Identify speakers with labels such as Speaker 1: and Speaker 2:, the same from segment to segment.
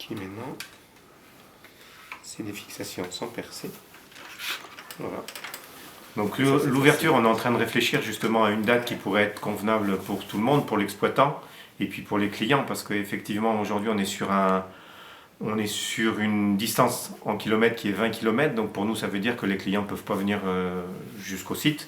Speaker 1: Ok, maintenant, c'est des fixations sans percer. Voilà.
Speaker 2: Donc l'ouverture, on est en train de réfléchir justement à une date qui pourrait être convenable pour tout le monde, pour l'exploitant et puis pour les clients, parce qu'effectivement aujourd'hui on est sur une distance en kilomètres qui est 20 km, donc pour nous ça veut dire que les clients ne peuvent pas venir jusqu'au site.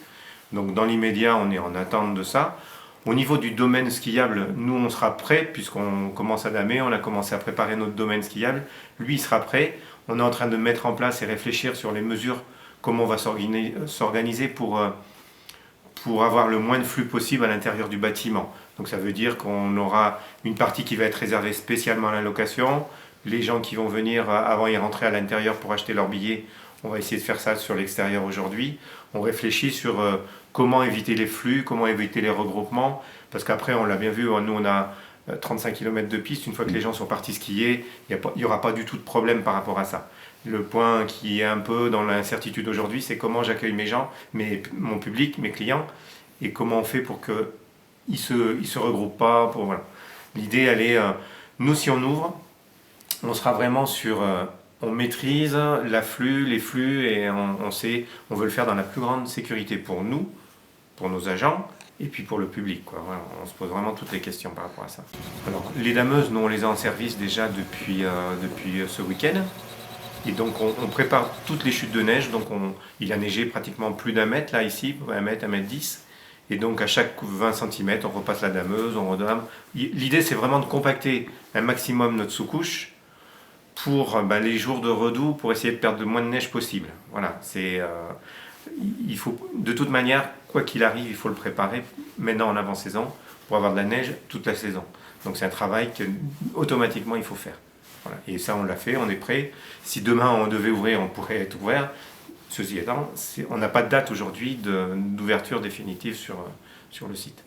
Speaker 2: Donc dans l'immédiat on est en attente de ça. Au niveau du domaine skiable, nous on sera prêt puisqu'on commence à damer, on a commencé à préparer notre domaine skiable, lui il sera prêt, on est en train de mettre en place et réfléchir sur les mesures, comment on va s'organiser pour avoir le moins de flux possible à l'intérieur du bâtiment. Donc ça veut dire qu'on aura une partie qui va être réservée spécialement à la location. Les gens qui vont venir avant y rentrer à l'intérieur pour acheter leur billet, on va essayer de faire ça sur l'extérieur aujourd'hui. On réfléchit sur comment éviter les flux, comment éviter les regroupements, parce qu'après on l'a bien vu, nous on a 35 km de piste, une fois que les gens sont partis skier, il n'y aura pas du tout de problème par rapport à ça. Le point qui est un peu dans l'incertitude aujourd'hui, c'est comment j'accueille mes gens, mon public, mes clients, et comment on fait pour qu'ils ne se regroupent pas. Voilà. L'idée, elle est, nous si on ouvre, on sera vraiment sur, on maîtrise l'afflux, les flux, et on veut le faire dans la plus grande sécurité pour nous, pour nos agents, et puis pour le public, quoi. Voilà, on se pose vraiment toutes les questions par rapport à ça. Alors, les dameuses, nous on les a en service déjà depuis ce week-end. Et donc on prépare toutes les chutes de neige, donc il a neigé pratiquement plus d'1 mètre là ici, 1 mètre, 1 mètre 10. Et donc à chaque 20 cm, on repasse la dameuse, on redame. L'idée c'est vraiment de compacter un maximum notre sous-couche pour les jours de redoux, pour essayer de perdre le moins de neige possible. Voilà, il faut, de toute manière, quoi qu'il arrive, il faut le préparer maintenant en avant-saison pour avoir de la neige toute la saison. Donc c'est un travail qu'automatiquement il faut faire. Voilà. Et ça on l'a fait, on est prêt. Si demain on devait ouvrir, on pourrait être ouvert. Ceci étant, on n'a pas de date aujourd'hui d'ouverture définitive sur le site.